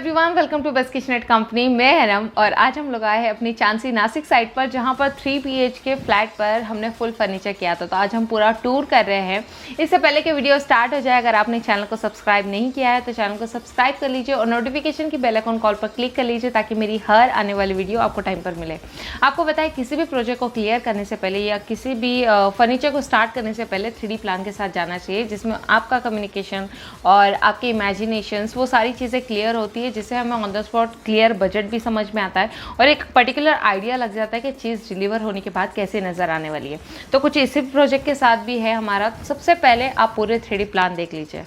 Everyone, welcome to best kitchenette company. मैं हरम और आज हम लोग आए हैं अपनी चांसी नासिक साइट पर, जहां पर 3 BHK फ्लैट पर हमने फुल फर्नीचर किया था। तो आज हम पूरा टूर कर रहे हैं। इससे पहले कि वीडियो स्टार्ट हो जाए, अगर आपने चैनल को सब्सक्राइब नहीं किया है तो चैनल को सब्सक्राइब कर लीजिए और नोटिफिकेशन की बेल आइकन कॉल पर क्लिक कर लीजिए ताकि मेरी हर आने वाली वीडियो आपको टाइम पर मिले। आपको बताएं, किसी भी प्रोजेक्ट को क्लियर करने से पहले या किसी भी फर्नीचर को स्टार्ट करने से पहले 3D प्लान के साथ जाना चाहिए, जिसमें आपका कम्युनिकेशन और आपके इमेजिनेशंस वो सारी चीज़ें क्लियर होती है, जिससे हमें on the spot clear budget भी समझ में आता है और एक पर्टिकुलर आइडिया लग जाता है कि चीज़ डिलीवर होने के बाद कैसे नज़र आने वाली है। तो कुछ इसी प्रोजेक्ट के साथ भी है हमारा। सबसे पहले आप पूरे 3D प्लान देख लीजिए।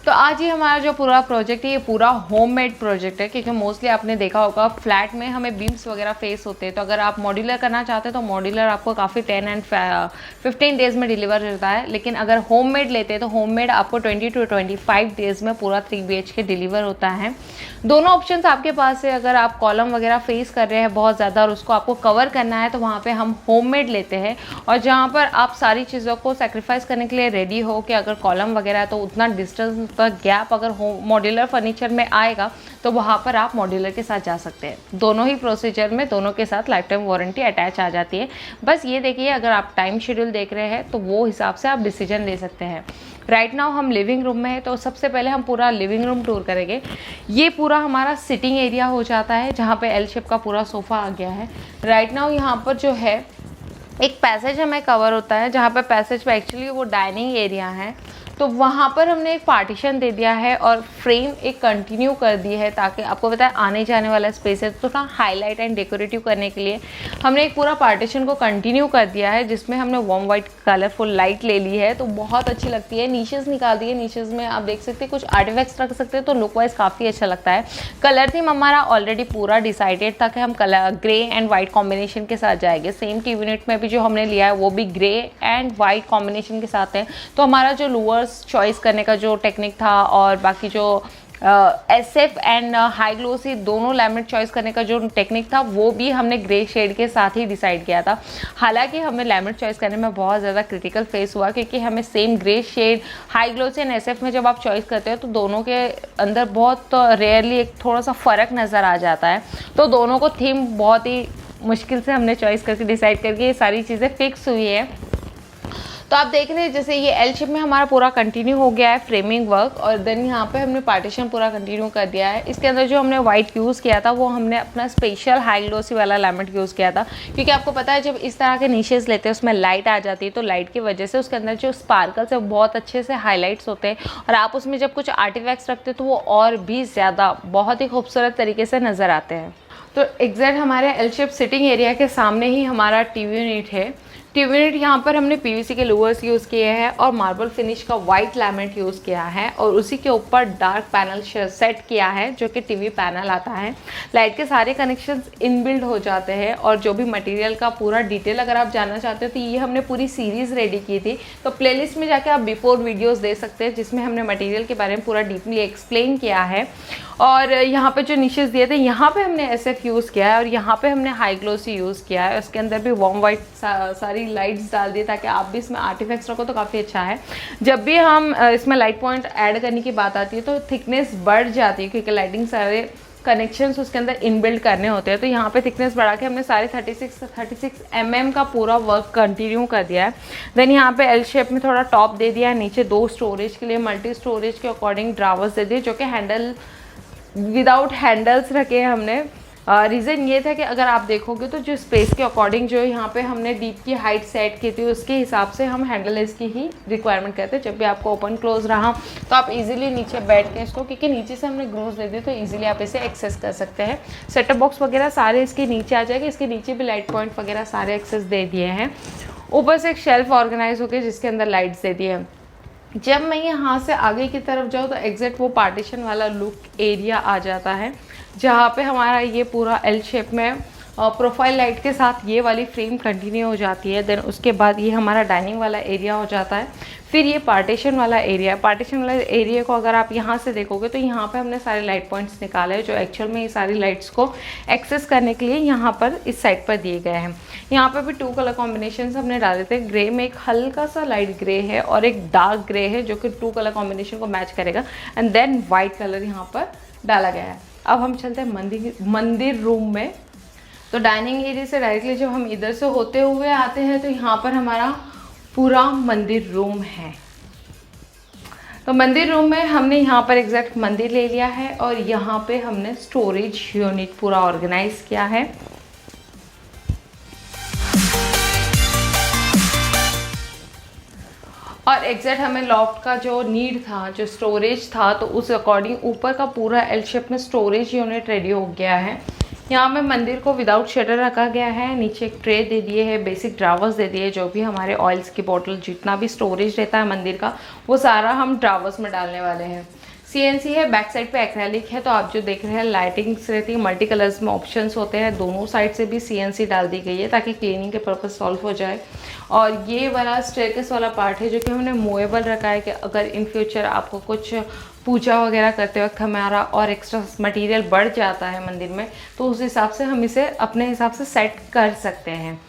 तो आज ही हमारा जो पूरा प्रोजेक्ट है ये पूरा होममेड प्रोजेक्ट है, क्योंकि मोस्टली आपने देखा होगा फ्लैट में हमें बीम्स वगैरह फेस होते हैं। तो अगर आप मॉड्यूलर करना चाहते हैं तो मॉड्यूलर आपको काफ़ी 10 एंड 15 डेज़ में डिलीवर होता है, लेकिन अगर होममेड लेते हैं तो होममेड आपको 20 to 25 डेज़ में पूरा 3 BHK डिलीवर होता है। दोनों ऑप्शंस आपके पास है। अगर आप कॉलम वगैरह फेस कर रहे हैं बहुत ज़्यादा और उसको आपको कवर करना है तो वहाँ पर हम होममेड लेते हैं, और जहाँ पर आप सारी चीज़ों को सेक्रीफाइस करने के लिए रेडी हो कि अगर कॉलम वगैरह है तो उतना डिस्टेंस का गैप अगर मॉड्यूलर फर्नीचर में आएगा तो वहाँ पर आप मॉड्यूलर के साथ जा सकते हैं। दोनों ही प्रोसीजर में दोनों के साथ लाइफ टाइम वारंटी अटैच आ जाती है। बस ये देखिए, अगर आप टाइम शेड्यूल देख रहे हैं तो वो हिसाब से आप डिसीजन ले सकते हैं। राइट नाउ हम लिविंग रूम में है, तो सबसे पहले हम पूरा लिविंग रूम टूर करेंगे। ये पूरा हमारा सिटिंग एरिया हो जाता है, जहाँ पे एल शेप का पूरा सोफ़ा आ गया है। राइट नाउ यहाँ पर जो है एक पैसेज हमें कवर होता है, जहाँ पे पैसेज पे एक्चुअली वो डाइनिंग एरिया है, तो वहाँ पर हमने एक पार्टीशन दे दिया है और फ्रेम एक कंटिन्यू कर दी है, ताकि आपको पता है आने जाने वाला स्पेस है तो थोड़ा हाईलाइट एंड डेकोरेटिव करने के लिए हमने एक पूरा पार्टीशन को कंटिन्यू कर दिया है, जिसमें हमने वार्म वाइट कलरफुल लाइट ले ली है, तो बहुत अच्छी लगती है। नीचेस निकाल दिए, नीचेस में आप देख सकते हैं कुछ आर्टिफैक्ट्स रख सकते हैं, तो लुक वाइज काफ़ी अच्छा लगता है। कलर थीम हमारा ऑलरेडी पूरा डिसाइडेड था कि हम colour grey and white combination के साथ जाएंगे। सेम टी यूनिट में भी जो हमने लिया है वो भी ग्रे एंड वाइट कॉम्बिनेशन के साथ है। तो हमारा जो लोअर्स चॉइस करने का जो टेक्निक था और बाकी जो SF एंड हाई ग्लोसी दोनों लैमिनेट चॉइस करने का जो टेक्निक था वो भी हमने ग्रे शेड के साथ ही डिसाइड किया था। हालांकि हमें लैमिनेट चॉइस करने में बहुत ज़्यादा क्रिटिकल फेस हुआ, क्योंकि हमें same grey shade high glossy and SF में जब आप चॉइस करते हो तो दोनों के अंदर बहुत रेयरली एक थोड़ा सा फ़र्क नज़र आ जाता है। तो दोनों को थीम बहुत ही मुश्किल से हमने चॉइस करके डिसाइड करके ये सारी चीज़ें फिक्स हुई है। तो आप देख रहे हैं जैसे ये एल शेप में हमारा पूरा कंटिन्यू हो गया है फ्रेमिंग वर्क, और देन यहाँ पे हमने पार्टीशन पूरा कंटिन्यू कर दिया है। इसके अंदर जो हमने वाइट यूज़ किया था वो हमने अपना स्पेशल हाई ग्लोसी वाला लैमिनेट यूज़ किया था, क्योंकि आपको पता है जब इस तरह के नीशेस लेते हैं उसमें लाइट आ जाती है, तो लाइट की वजह से उसके अंदर जो स्पार्कल्स है बहुत अच्छे से हाईलाइट्स होते हैं, और आप उसमें जब कुछ आर्टिफैक्ट्स रखते हो तो वो और भी ज़्यादा बहुत ही खूबसूरत तरीके से नज़र आते हैं। तो एग्जैक्ट हमारे एल शेप सिटिंग एरिया के सामने ही हमारा टीवी यूनिट है। टीवी यूनिट यहाँ पर हमने PVC के लोअर्स यूज़ किए हैं और मार्बल फिनिश का वाइट लैमिनेट यूज़ किया है, और उसी के ऊपर डार्क पैनल सेट किया है जो कि टीवी पैनल आता है। लाइट के सारे कनेक्शंस इनबिल्ड हो जाते हैं, और जो भी मटेरियल का पूरा डिटेल अगर आप जानना चाहते हो तो ये हमने पूरी सीरीज़ रेडी की थी। तो प्लेलिस्ट में जाके आप बिफोर वीडियोज़ दे सकते हैं, जिसमें हमने मटीरियल के बारे में पूरा डीपली एक्सप्लेन किया है। और यहाँ पे जो नीशेस दिए थे यहाँ पे हमने SF यूज़ किया है, और यहाँ पे हमने हाई ग्लोसी यूज़ किया है। उसके अंदर भी वार्म वाइट सारी लाइट्स डाल दी ताकि आप भी इसमें आर्टिफैक्ट्स रखो तो काफ़ी अच्छा है। जब भी हम इसमें लाइट पॉइंट ऐड करने की बात आती है तो थिकनेस बढ़ जाती है, क्योंकि लाइटिंग सारे कनेक्शंस उसके अंदर इनबिल्ड करने होते हैं। तो यहाँ पे थिकनेस बढ़ा के हमने सारे 36 mm का पूरा वर्क कंटिन्यू कर दिया है। देन यहाँ पे एल शेप में थोड़ा टॉप दे दिया है, नीचे 2 स्टोरेज के लिए मल्टी स्टोरेज के अकॉर्डिंग ड्रावर्स दे दिए, जो कि हैंडल विदाउट हैंडल्स रखे हैं हमने। रीज़न ये था कि अगर आप देखोगे तो जो स्पेस के अकॉर्डिंग जो यहाँ पे हमने डीप की हाइट सेट की थी उसके हिसाब से हम हैंडल इसकी ही रिक्वायरमेंट करते हैं। जब भी आपको ओपन क्लोज रहा तो आप इजीली नीचे बैठ के इसको, क्योंकि नीचे से हमने ग्रूव्स दे दिए तो इजीली आप इसे एक्सेस कर सकते हैं। सेटअप बॉक्स वगैरह सारे इसके नीचे आ जाएंगे, इसके नीचे भी लाइट पॉइंट वगैरह सारे एक्सेस दे दिए हैं। ऊपर से एक शेल्फ ऑर्गेनाइज होकर जिसके अंदर लाइट्स दे दिए हैं। जब मैं यहाँ से आगे की तरफ जाऊँ तो एग्जैक्ट वो पार्टीशन वाला लुक एरिया आ जाता है, जहाँ पे हमारा ये पूरा एल शेप में प्रोफाइल लाइट के साथ ये वाली फ्रेम कंटिन्यू हो जाती है। देन उसके बाद ये हमारा डाइनिंग वाला एरिया हो जाता है। फिर ये पार्टीशन वाला एरिया, पार्टीशन वाला एरिया को अगर आप यहाँ से देखोगे तो यहाँ पे हमने सारे लाइट पॉइंट्स निकाले हैं जो एक्चुअल में ये सारी लाइट्स को एक्सेस करने के लिए यहाँ पर इस साइड पर दिए गए हैं। यहाँ पे भी 2 कलर कॉम्बिनेशन हमने डाले थे। ग्रे में एक हल्का सा लाइट ग्रे है और एक डार्क ग्रे है जो कि 2 कलर कॉम्बिनेशन को मैच करेगा, एंड देन वाइट कलर यहाँ पर डाला गया है। अब हम चलते हैं मंदिर रूम में। तो डाइनिंग एरिया से डायरेक्टली जब हम इधर से होते हुए आते हैं तो यहाँ पर हमारा पूरा मंदिर रूम है। तो मंदिर रूम में हमने यहाँ पर एग्जैक्ट मंदिर ले लिया है और यहाँ पे हमने स्टोरेज यूनिट पूरा ऑर्गेनाइज किया है। और एग्जैक्ट हमें लॉफ्ट का जो नीड था, जो स्टोरेज था, तो उस अकॉर्डिंग ऊपर का पूरा एल शेप में स्टोरेज यूनिट रेडी हो गया है। यहाँ में मंदिर को विदाउट शटर रखा गया है। नीचे एक ट्रे दे दिए है, बेसिक ड्रावर्स दे दिए, जो भी हमारे ऑयल्स की बोतल, जितना भी स्टोरेज रहता है मंदिर का, वो सारा हम ड्रावर्स में डालने वाले हैं। CNC है, बैक साइड पे एक्रेलिक है। तो आप जो देख रहे हैं लाइटिंग्स रहती है, मल्टी कलर्स में ऑप्शंस होते हैं। दोनों साइड से भी CNC डाल दी गई है ताकि क्लीनिंग के पर्पज सॉल्व हो जाए। और ये वाला स्टेयरकेस वाला पार्ट है जो कि हमने मूवेबल रखा है कि अगर इन फ्यूचर आपको कुछ पूजा वगैरह करते वक्त हमारा और एक्स्ट्रा मटेरियल बढ़ जाता है मंदिर में, तो उस हिसाब से हम इसे अपने हिसाब से सेट कर सकते हैं।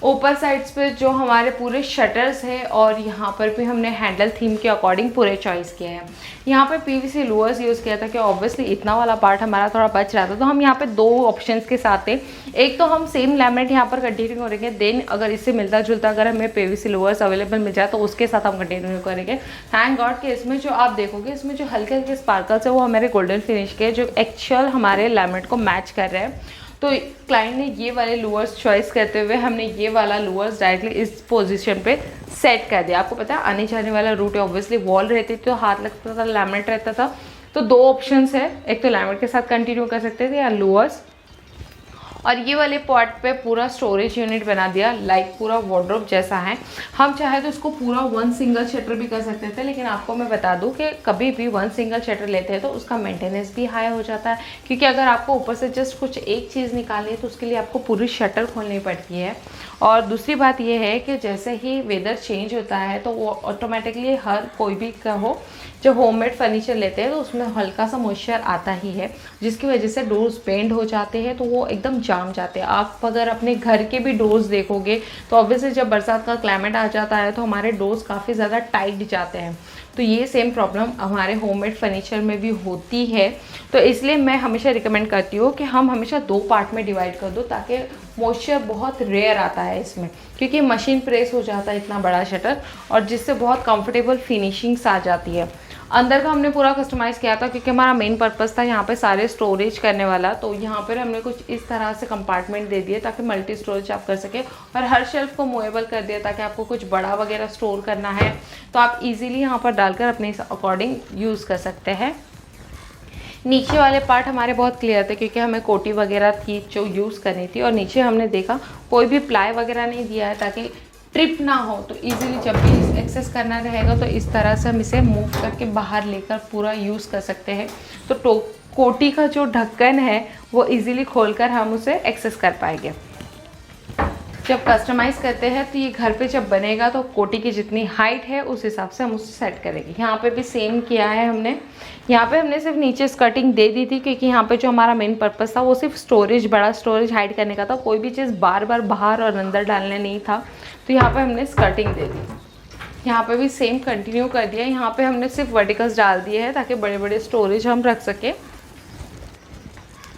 ऊपर साइड्स पे जो हमारे पूरे शटर्स है और यहाँ पर भी हमने हैंडल थीम के अकॉर्डिंग पूरे चॉइस किए हैं। यहाँ पे PVC लूअर्स यूज़ किया था कि ऑब्वियसली इतना वाला पार्ट हमारा थोड़ा बच रहा था, तो हम यहाँ पे 2 ऑप्शंस के साथ थे। एक तो हम सेम लैमिनेट यहाँ पर कंटिन्यू करेंगे, देन अगर इससे मिलता जुलता अगर हमें PVC लूअर्स अवेलेबल मिल जाए तो उसके साथ हम कंटिन्यू करेंगे। थैंक गॉड कि इसमें जो आप देखोगे इसमें जो हल्के हल्के स्पार्कल्स है वो हमारे गोल्डन फिनिश के, जो एक्चुअल हमारे लैमिनेट को मैच कर रहे हैं। तो क्लाइंट ने ये वाले लूअर्स चॉइस करते हुए हमने ये वाला लूअर्स डायरेक्टली इस पोजीशन पे सेट कर दिया। आपको पता है आने जाने वाला रूट है, ऑब्वियसली वॉल रहती थी तो हाथ लगता था, लैमिनेट रहता था। तो 2 ऑप्शंस है, एक तो लैमिनेट के साथ कंटिन्यू कर सकते थे या लूअर्स। और ये वाले पॉट पे पूरा स्टोरेज यूनिट बना दिया, लाइक पूरा वार्डरोब जैसा है। हम चाहे तो इसको पूरा 1 सिंगल शटर भी कर सकते थे, लेकिन आपको मैं बता दूं कि कभी भी 1 सिंगल शटर लेते हैं तो उसका मेंटेनेंस भी हाई हो जाता है, क्योंकि अगर आपको ऊपर से जस्ट कुछ एक चीज़ निकालनी है तो उसके लिए आपको पूरी शटर खोलनी पड़ती है। और दूसरी बात यह है कि जैसे ही वेदर चेंज होता है तो वो ऑटोमेटिकली हर कोई भी कहो जब होममेड फर्नीचर लेते हैं तो उसमें हल्का सा मॉइस्चर आता ही है, जिसकी वजह से डोर्स बेंड हो जाते हैं तो वो एकदम जाम जाते हैं। आप अगर अपने घर के भी डोर्स देखोगे तो ऑब्वियसली जब बरसात का क्लाइमेट आ जाता है तो हमारे डोर्स काफ़ी ज़्यादा टाइट जाते हैं। तो ये सेम प्रॉब्लम हमारे होममेड फर्नीचर में भी होती है। तो इसलिए मैं हमेशा रिकमेंड करती हूँ कि हम हमेशा 2 पार्ट में डिवाइड कर दो, ताकि मॉइस्चर बहुत रेयर आता है इसमें, क्योंकि मशीन प्रेस हो जाता है इतना बड़ा शटर, और जिससे बहुत कंफर्टेबल फिनिशिंग्स आ जाती है। अंदर का हमने पूरा कस्टमाइज़ किया था क्योंकि हमारा मेन पर्पस था यहाँ पे सारे स्टोरेज करने वाला। तो यहाँ पर हमने कुछ इस तरह से कंपार्टमेंट दे दिए ताकि मल्टी स्टोरेज आप कर सके, और हर शेल्फ को मूवेबल कर दिया ताकि आपको कुछ बड़ा वगैरह स्टोर करना है तो आप इजीली यहाँ पर डालकर अपने अकॉर्डिंग यूज़ कर सकते हैं। नीचे वाले पार्ट हमारे बहुत क्लियर थे क्योंकि हमें कोटी वगैरह थी जो यूज़ करनी थी, और नीचे हमने देखा कोई भी प्लाई वगैरह नहीं दिया है ताकि ट्रिप ना हो। तो इजीली जब भी एक्सेस करना रहेगा तो इस तरह से हम इसे मूव करके बाहर लेकर पूरा यूज़ कर सकते हैं। तो कोटी का जो ढक्कन है वो इजीली खोलकर हम उसे एक्सेस कर पाएंगे। जब कस्टमाइज़ करते हैं तो ये घर पे जब बनेगा तो कोटी की जितनी हाइट है उस हिसाब से हम उसे सेट करेंगे। यहाँ पे भी सेम किया है हमने। यहाँ पे हमने सिर्फ नीचे स्कर्टिंग दे दी थी क्योंकि यहाँ पे जो हमारा मेन पर्पस था वो सिर्फ स्टोरेज, बड़ा स्टोरेज हाइड करने का था, कोई भी चीज़ बार बार बाहर और अंदर डालने नहीं था। तो यहाँ पे हमने स्कर्टिंग दे दी। यहाँ पे भी सेम कंटिन्यू कर दिया। यहाँ पे हमने सिर्फ वर्टिकल्स डाल दिए हैं ताकि बड़े बड़े स्टोरेज हम रख सकें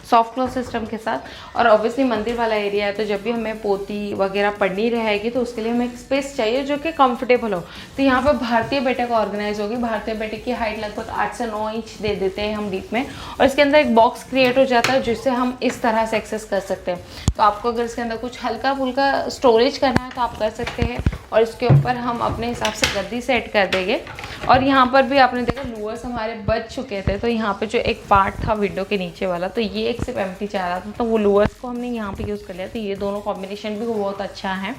सॉफ्ट क्लोज सिस्टम के साथ। और ऑब्वियसली मंदिर वाला एरिया है तो जब भी हमें पोती वगैरह पड़नी रहेगी तो उसके लिए हमें एक स्पेस चाहिए जो कि कंफर्टेबल हो। तो यहाँ पर भारतीय बैठक ऑर्गेनाइज होगी। भारतीय बैठक की हाइट लगभग 8 से 9 इंच दे देते हैं हम डीप में, और इसके अंदर एक बॉक्स क्रिएट हो जाता है जिससे हम इस तरह से एक्सेस कर सकते हैं। तो आपको अगर इसके अंदर कुछ हल्का फुल्का स्टोरेज करना है तो आप कर सकते हैं, और इसके ऊपर हम अपने हिसाब से गद्दी सेट कर देंगे। और यहाँ पर भी आपने देखा लूवर्स हमारे बच चुके थे, तो यहाँ पे जो एक पार्ट था विंडो के नीचे वाला, तो ये एक सिर्फ एम्प्टी चाह रहा था, तो वो लूवर्स को हमने यहाँ पे यूज़ कर लिया। तो ये दोनों कॉम्बिनेशन भी बहुत अच्छा है।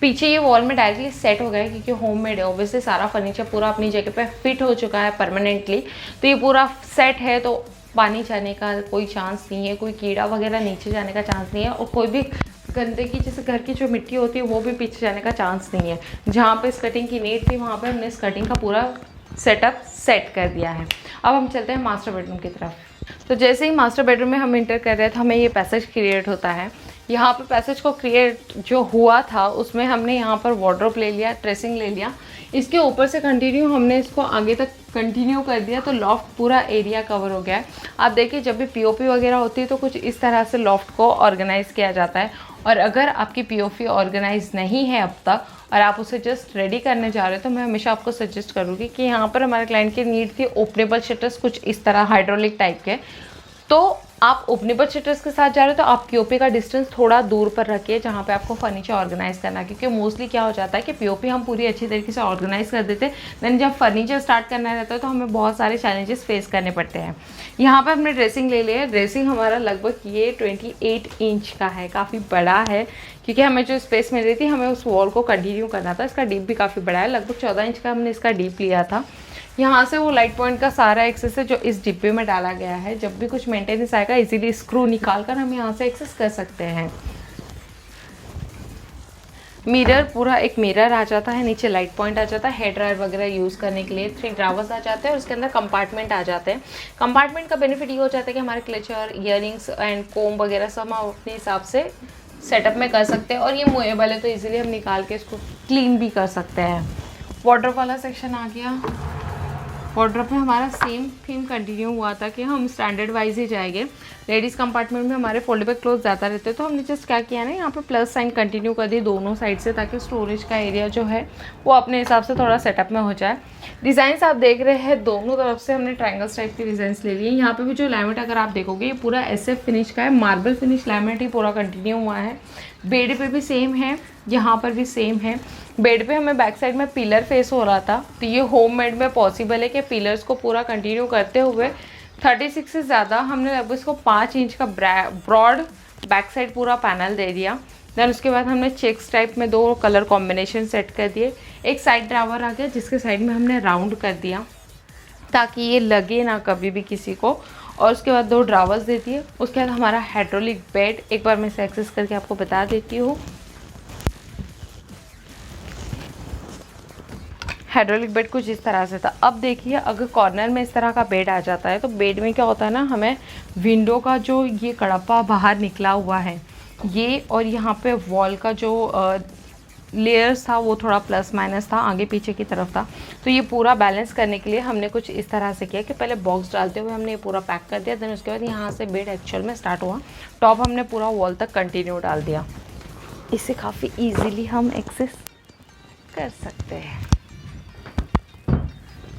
पीछे ये वॉल में डायरेक्टली सेट हो गया है, क्योंकि होममेड है, ऑब्वियसली सारा फर्नीचर पूरा अपनी जगह पे फिट हो चुका है परमानेंटली, तो ये पूरा सेट है, तो पानी जाने का कोई चांस नहीं है, कोई कीड़ा वगैरह नीचे जाने का चांस नहीं है, और कोई भी गंदगी जैसे घर की जो मिट्टी होती है वो भी पीछे जाने का चांस नहीं है। जहाँ पे स्कर्टिंग की नीड थी वहाँ पे हमने स्कर्टिंग का पूरा सेटअप सेट कर दिया है। अब हम चलते हैं मास्टर बेडरूम की तरफ। तो जैसे ही मास्टर बेडरूम में हम इंटर कर रहे थे, हमें ये पैसेज क्रिएट होता है। यहाँ पे पैसेज को क्रिएट जो हुआ था उसमें हमने यहाँ पर वार्डरोब ले लिया, ड्रेसिंग ले लिया, इसके ऊपर से कंटिन्यू हमने इसको आगे तक कंटिन्यू कर दिया, तो लॉफ्ट पूरा एरिया कवर हो गया है। आप देखिए जब भी पीओपी वगैरह होती है तो कुछ इस तरह से लॉफ्ट को ऑर्गेनाइज़ किया जाता है, और अगर आपकी पीओपी ऑर्गेनाइज नहीं है अब तक और आप उसे जस्ट रेडी करने जा रहे हो, तो मैं हमेशा आपको सजेस्ट करूँगी कि यहाँ पर हमारे क्लाइंट की नीड थी ओपनेबल शटर्स कुछ इस तरह हाइड्रोलिक टाइप के, तो आप ओपनेबल शटर्स के साथ जा रहे हो तो आप पीओपी का डिस्टेंस थोड़ा दूर पर रखिए जहाँ पे आपको फर्नीचर ऑर्गेनाइज करना है, क्योंकि मोस्टली क्या हो जाता है कि पीओपी हम पूरी अच्छी तरीके से ऑर्गेनाइज कर देते हैं, देन जब फर्नीचर स्टार्ट करना रहता है तो हमें बहुत सारे चैलेंजेस फेस करने पड़ते हैं। यहाँ पे हमने ड्रेसिंग ले लिया है। ड्रेसिंग हमारा लगभग ये 28 इंच का है, काफ़ी बड़ा है, क्योंकि हमें जो स्पेस मिल रही थी हमें उस वॉल को कंटिन्यू करना था। इसका डीप भी काफ़ी बड़ा है, लगभग 14 इंच का हमने इसका डीप लिया था। यहाँ से वो लाइट पॉइंट का सारा एक्सेस है जो इस डिब्बे में डाला गया है। जब भी कुछ मेंटेनेंस आएगा इजीली स्क्रू निकाल कर हम यहाँ से एक्सेस कर सकते हैं। मिरर, पूरा एक मिरर आ जाता है, नीचे लाइट पॉइंट आ जाता है, हेयर ड्रायर वगैरह यूज़ करने के लिए 3 ड्रावर्स आ जाते हैं और उसके अंदर कंपार्टमेंट आ जाते हैं। कंपार्टमेंट का बेनिफिट ये हो जाता है कि हमारे क्लचर, इयररिंग्स एंड कोम वगैरह सब हम अपने हिसाब से सेटअप में कर सकते हैं, और ये मूवेबल है तो इजीली हम निकाल के इसको क्लीन भी कर सकते हैं। वार्डरोब वाला सेक्शन आ गया। वार्डरोब में हमारा सेम थीम कंटिन्यू हुआ था कि हम स्टैंडर्ड वाइज ही जाएंगे। लेडीज़ कंपार्टमेंट में हमारे फोल्डेबल क्लोथ ज़्यादा रहते हैं, तो हमने जस्ट क्या किया ना, यहाँ पे प्लस साइन कंटिन्यू कर दी दोनों साइड से, ताकि स्टोरेज का एरिया जो है वो अपने हिसाब से थोड़ा सेटअप में हो जाए। डिज़ाइंस आप देख रहे हैं, दोनों तरफ से हमने ट्रायंगल्स टाइप के डिज़ाइंस ले लिए। यहाँ पे भी जो लैमिनेट अगर आप देखोगे ये पूरा ऐसे फिनिश का है, मार्बल फिनिश लैमिनेट ही पूरा कंटिन्यू हुआ है। बेड पे भी सेम है, यहाँ पर भी सेम है। बेड पे हमें बैक साइड में पिलर फेस हो रहा था, तो ये होममेड में पॉसिबल है कि पिलर्स को पूरा कंटिन्यू करते हुए 36 से ज़्यादा हमने लगभग इसको 5 इंच का ब्रॉड बैक साइड पूरा पैनल दे दिया। देन उसके बाद हमने चेक्स टाइप में 2 कलर कॉम्बिनेशन सेट कर दिए। एक साइड ड्रावर आ गया जिसके साइड में हमने राउंड कर दिया ताकि ये लगे ना कभी भी किसी को, और उसके बाद 2 ड्रावर्स दे दिए। उसके बाद हमारा हाइड्रोलिक बेड, एक बार मैं इसे एक्सेस करके आपको बता देती हूँ। हाइड्रोलिक बेड कुछ इस तरह से था। अब देखिए अगर कॉर्नर में इस तरह का बेड आ जाता है तो बेड में क्या होता है ना, हमें विंडो का जो ये कड़प्पा बाहर निकला हुआ है ये, और यहाँ पे वॉल का जो लेयर्स था वो थोड़ा प्लस माइनस था, आगे पीछे की तरफ था, तो ये पूरा बैलेंस करने के लिए हमने कुछ इस तरह से किया कि पहले बॉक्स डालते हुए हमने ये पूरा पैक कर दिया। देन उसके बाद यहाँ से बेड एक्चुअल में स्टार्ट हुआ, टॉप हमने पूरा वॉल तक कंटिन्यू डाल दिया। इसे काफ़ी ईजिली हम एक्सेस कर सकते हैं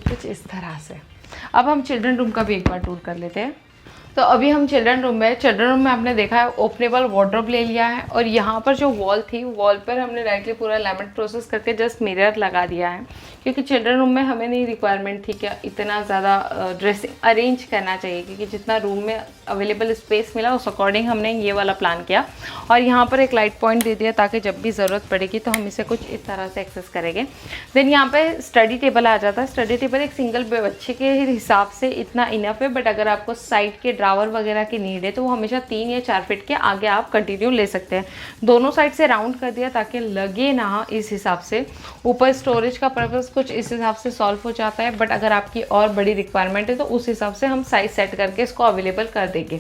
कुछ इस तरह से। अब हम चिल्ड्रन रूम का भी एक बार टूर कर लेते हैं। तो अभी हम चिल्ड्रन रूम में, चिल्ड्रन रूम में आपने देखा है ओपनेबल वार्डरोब ले लिया है, और यहाँ पर जो वॉल थी वॉल पर हमने डायरेक्टली पूरा लैमिनेट प्रोसेस करके जस्ट मिरर लगा दिया है, क्योंकि चिल्ड्रन रूम में हमें नहीं रिक्वायरमेंट थी कि इतना ज़्यादा ड्रेसिंग अरेंज करना चाहिए, क्योंकि जितना रूम में अवेलेबल स्पेस मिला उस अकॉर्डिंग हमने ये वाला प्लान किया। और यहाँ पर एक लाइट पॉइंट दे दिया ताकि जब भी ज़रूरत पड़ेगी तो हम इसे कुछ इस तरह से एक्सेस करेंगे। देन यहाँ पे स्टडी टेबल आ जाता है। स्टडी टेबल एक सिंगल बच्चे के हिसाब से इतना इनफ है, बट अगर आपको साइड के ड्रावर वगैरह की नीड है तो वो हमेशा 3 या 4 फीट के आगे आप कंटिन्यू ले सकते हैं। दोनों साइड से राउंड कर दिया ताकि लगे ना, इस हिसाब से। ऊपर स्टोरेज का पर्पस कुछ इस हिसाब से सॉल्व हो जाता है, बट अगर आपकी और बड़ी रिक्वायरमेंट है तो उस हिसाब से हम साइज सेट करके इसको अवेलेबल कर देंगे।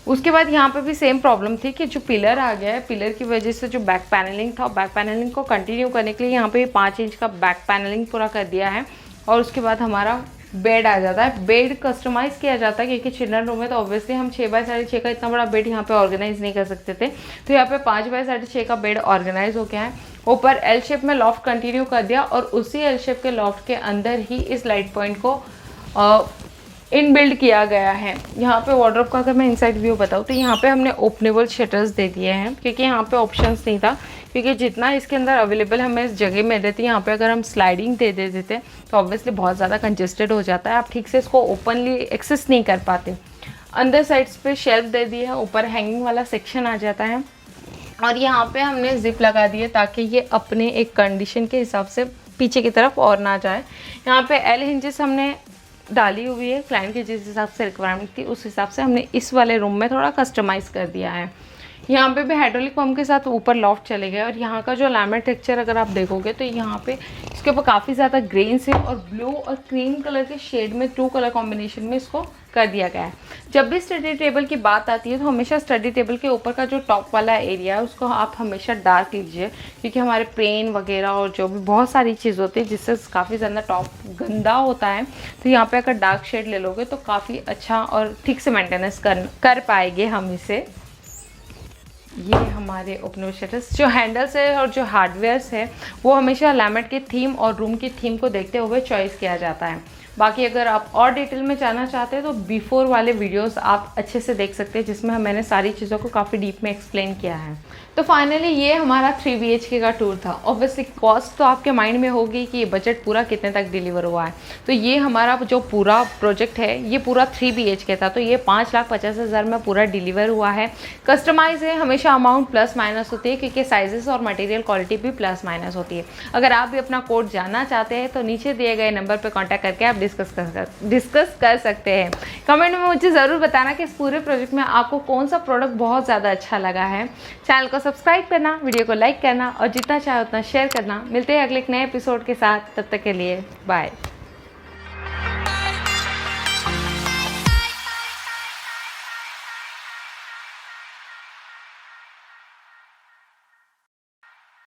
उसके बाद यहाँ पे भी सेम प्रॉब्लम थी कि जो पिलर आ गया है, पिलर की वजह से जो बैक पैनलिंग था, बैक पैनलिंग को कंटिन्यू करने के लिए यहाँ पे 5 इंच का बैक पैनलिंग पूरा कर दिया है। और उसके बाद हमारा बेड आ जाता है। बेड कस्टमाइज़ किया जाता है क्योंकि चिल्ड्रन रूम में तो ऑब्वियसली हम 6 बाय 6.5 का इतना बड़ा बेड यहाँ पे ऑर्गेनाइज नहीं कर सकते थे, तो यहाँ पे 5 बाय 6.5 का बेड ऑर्गेनाइज हो गया है। ऊपर एल शेप में लॉफ्ट कंटिन्यू कर दिया, और उसी एल शेप के लॉफ्ट के अंदर ही इस लाइट पॉइंट को इनबिल्ड किया गया है। यहाँ पे वार्डरोब का अगर मैं इनसाइड व्यू बताऊँ तो यहाँ पे हमने ओपनेबल शटर्स दे दिए हैं, क्योंकि यहाँ पे ऑप्शंस नहीं था, क्योंकि जितना इसके अंदर अवेलेबल हमें इस जगह में देती है, यहाँ पे अगर हम स्लाइडिंग दे देते तो ऑब्वियसली बहुत ज़्यादा कंजेस्टेड हो जाता है, आप ठीक से इसको ओपनली एक्सेस नहीं कर पाते। अंदर साइड्स पे शेल्फ दे दी है, ऊपर हैंगिंग वाला सेक्शन आ जाता है, और यहाँ पे हमने जिप लगा दी है ताकि ये अपने एक कंडीशन के हिसाब से पीछे की तरफ और ना जाए। यहाँ पे एल हिंजेस हमने डाली हुई है, क्लाइंट की जिस हिसाब से रिक्वायरमेंट थी उस हिसाब से हमने इस वाले रूम में थोड़ा कस्टमाइज़ कर दिया है। यहाँ पे भी हाइड्रोलिक पंप के साथ ऊपर लॉफ्ट चले गए, और यहाँ का जो लैमिनेट टेक्सचर अगर आप देखोगे तो यहाँ पे इसके ऊपर काफ़ी ज़्यादा ग्रेन्स है, और ब्लू और क्रीम कलर के शेड में 2 कलर कॉम्बिनेशन में इसको कर दिया गया है। जब भी स्टडी टेबल की बात आती है तो हमेशा स्टडी टेबल के ऊपर का जो टॉप वाला एरिया है उसको आप हमेशा डार्क लीजिए, क्योंकि हमारे पेन वगैरह और जो भी बहुत सारी चीज़ होती है जिससे काफ़ी ज़्यादा टॉप गंदा होता है, तो यहाँ पे अगर डार्क शेड ले लोगे तो काफ़ी अच्छा और ठीक से मेंटेनेंस कर पाएंगे हम इसे। ये हमारे ओपनेबल शटर्स, जो हैंडल्स है और जो हार्डवेयर्स है वो हमेशा लैमिनेट की थीम और रूम की थीम को देखते हुए चॉइस किया जाता है। बाकी अगर आप और डिटेल में जानना चाहते हैं तो बिफोर वाले वीडियोस आप अच्छे से देख सकते हैं, जिसमें मैंने सारी चीज़ों को काफ़ी डीप में एक्सप्लेन किया है। तो फाइनली ये हमारा 3 BHK का टूर था। ऑब्वियसली कॉस्ट तो आपके माइंड में होगी कि ये बजट पूरा कितने तक डिलीवर हुआ है। तो ये हमारा जो पूरा प्रोजेक्ट है ये पूरा 3 BHK था, तो ये 5,50,000 में पूरा डिलीवर हुआ है। कस्टमाइज है, हमेशा अमाउंट प्लस माइनस होती है, क्योंकि साइजेस और मटेरियल क्वालिटी भी प्लस माइनस होती है। अगर आप भी अपना कोड जानना चाहते हैं तो नीचे दिए गए नंबर पर कॉन्टैक्ट करके आप डिस्कस कर सकते हैं। कमेंट में मुझे ज़रूर बताना कि इस पूरे प्रोजेक्ट में आपको कौन सा प्रोडक्ट बहुत ज़्यादा अच्छा लगा है। चैनल को सब्सक्राइब करना, वीडियो को लाइक करना और जितना चाहे उतना शेयर करना। मिलते हैं अगले एक नए एपिसोड के साथ, तब तक के लिए बाय।